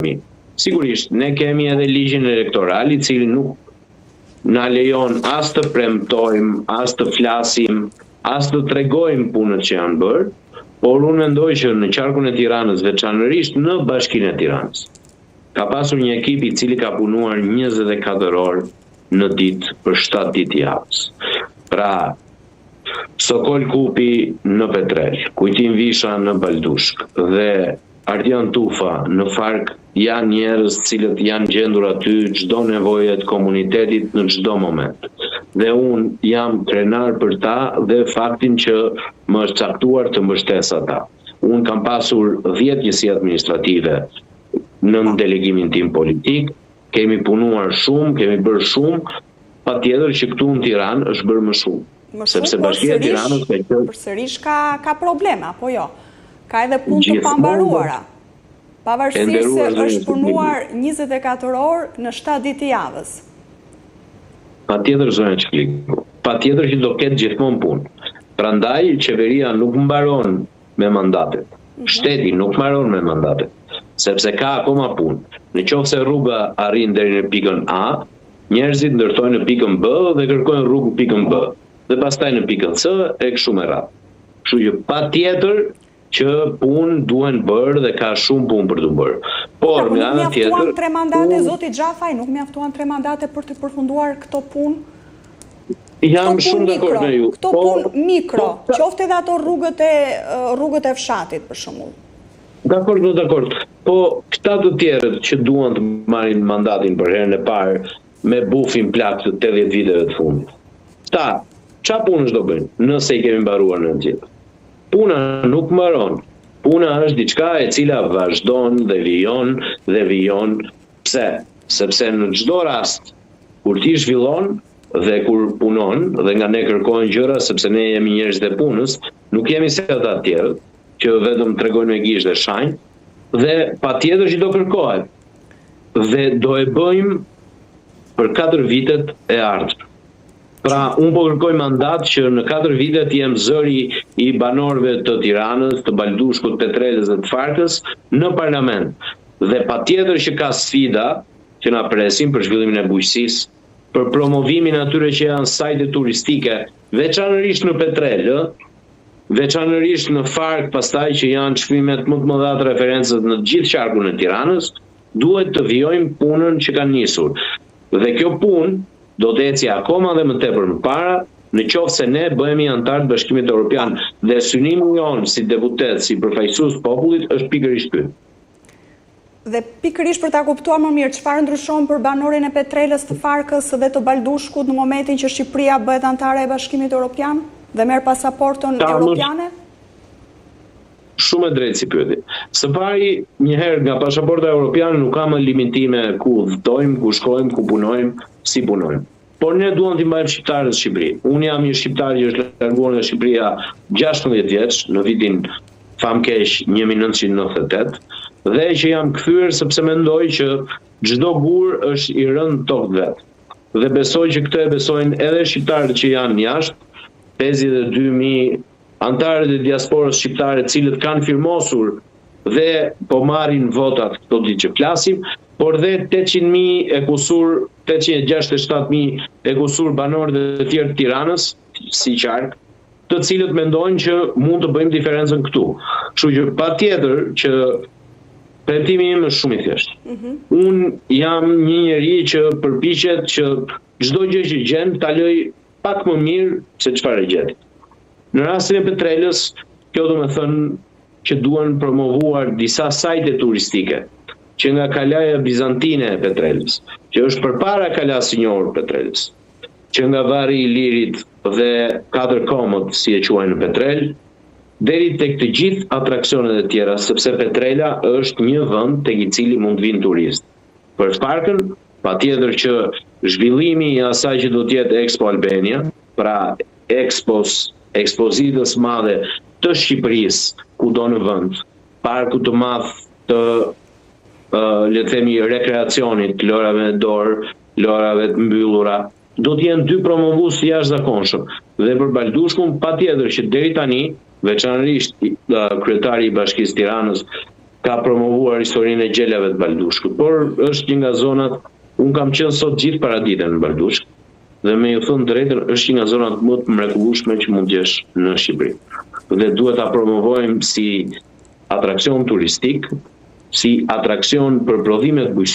mi. Sigurisht, ne kemi edhe ligjin elektoral I cili nuk na lejon as të premtojmë, as të flasim, as të tregojmë punët që janë bërë, por unë mendoj që në qarkun e Tiranës, veçanërisht në Bashkinë e Tiranës, ka pasur një ekip I cili ka punuar 24 orë në ditë për 7 ditë javës. Pra, Sokol Kupi në Petrel, Kujtim Visha në Baldushk dhe Ardian Tufa në Fark janë njerëz cilët janë gjendur aty çdo nevojë të komunitetit në çdo moment. Dhe unë jam krenar për ta dhe faktin që më është caktuar të mbështes ata. Unë kam pasur 10 njësi administrative në delegimin tim politik, kemi punuar shumë, kemi bërë shumë, patjetër që këtu në Tiranë është bërë më shumë. Sepse Bashkia e Tiranës përsërish ka probleme, apo jo? Ka edhe punë të pambaruara. Pavarësisht se është punuar 24 orë në 7 ditë të javës. Patjetër zonja Çikliku. Patjetër që do ketë gjithmonë punë. Prandaj qeveria nuk mbaron me mandatet. Shteti nuk mbaron me mandatet. Sepse ka akoma punë. Në qoftë se rruga arrin deri në pikën A, njerëzit ndërtojnë në pikën B dhe kërkojnë rrugë pikën B. Dhe pastaj në pikën C e kështu me radhë. Kështu që patjetër që punë duhen bërë dhe ka shumë punë për të bërë. Por me anë tjetër, nuk mjaftuan 3 mandate zoti Xhafaj, nuk mjaftuan 3 mandate për të përfunduar këto punë. Jam shumë dakord me ju. Këto punë mikro, qoftë edhe ato rrugët e fshatit për shembull. Dakord. Po këta të tjerët që duan të marrin mandatin për herën e parë me bufin plak të 80 viteve të fundit. Ta, çfarë punësh do bëjnë nëse I kemi mbaruar në gjithë? Puna nuk mbaron. Puna është diçka e cila vazhdon dhe vijon. Pse? Sepse në çdo rast kur ti zhvillon dhe kur punon dhe nga ne kërkojnë gjëra sepse ne jemi njerëz të punës, nuk jemi se ata të tjerë që vetëm tregojnë me gishtë dhe shanjë dhe patjetër që do kërkohet. Dhe do e bëjmë për 4 vitet e ardhshme. Pra, unë po kërkoj mandat që në 4 vitet jem zëri I banorëve të Tiranës, të Baldushkut, Petrelës dhe të Farkës në parlament. Dhe patjetër që ka sfida që na presin për zhvillimin e bujqësisë, për promovimin atyre që janë sajte turistike, veçanërisht në Petrelë, veçanërisht në Fark, pastaj që janë çmimet më të mëdha të referencës në gjithë qarkun e Tiranës, duhet të vijojmë punën që kanë nisur. Dhe kjo punë do të eci akoma dhe më tepër më para, në qoftë se ne bëhemi antar të Bashkimit Evropian dhe synimi jonë si deputet, si përfaqësues popullit është pikërisht ky. Dhe pikërisht për ta kuptuar më mirë, çfarë ndryshon për banorin e Petrelës, të Farkës dhe të Baldushkut në momentin që Shqipëria bëhet antare e Bashkimit Evropian dhe merr pasaportën evropiane? Shumë e drejtë si pyetje. Së pari, njëherë nga pasaporta evropiane nuk ka më limitime ku udhtojmë, ku shkojmë, ku punojmë, si punojmë. Por ne duam t'i mbajmë shqiptarët në Shqipëri. Unë jam një shqiptar që është larguar nga Shqipëria 16 vjeç, në vitin famkeq 1998, dhe që jam kthyer sepse mendoj që çdo gur është I rënë tokë vet. Dhe besoj që këtë e besojnë edhe shqiptarët që janë jashtë, 52.000 antarët e diasporës shqiptare cilët kanë firmosur dhe po marrin votat këto ditë që flasim, por dhe 800.000 e kusur, 867.000 e kusur banorë të tjerë të Tiranës, si qark, të cilët mendojnë që mund të bëjmë diferencën këtu. Kështu që patjetër që premtimi im është shumë I thjeshtë. Unë jam një njeri që përpiqet që çdo gjë që gjen ta lëj pak më mirë se çfarë e gjeti. Në rastin e Petrelës, kjo do me thënë që duan promovuar disa sajte turistike, që nga kalaja bizantine e Petrelës, që është përpara kalas I njohur Petrelës, që nga varri I Lirit dhe 4 komët, si e quajnë në Petrel, deri tek të gjithë atraksionet e tjera, sepse Petrela është një vend tek I cili mund vinë turist. Për Farkën, patjetër që zhvillimi I asaj që do të jetë Expo Albania, pra ekspozitës madhe të Shqipërisë kudo në vend, parku të madh të le të themi rekreacionit, lorave në dorë, lorave të mbyllura, do të jenë 2 promovues të jashtëzakonshëm. Dhe për Baldushkun patjetër që deri tani, veçanërisht kryetari I Bashkisë Tiranës ka promovuar historinë e gjelave të Baldushkut, por është një nga zonat, unë kam qenë sot gjithë paraditën në Baldushk, dhe me ju thënë drejtën, është një nga zonat më të mrekullueshme që mund t'jesh në Shqipëri. Dhe duhet ta promovojmë si atraksion turistik, si atraksion për prodhimet bujqësore.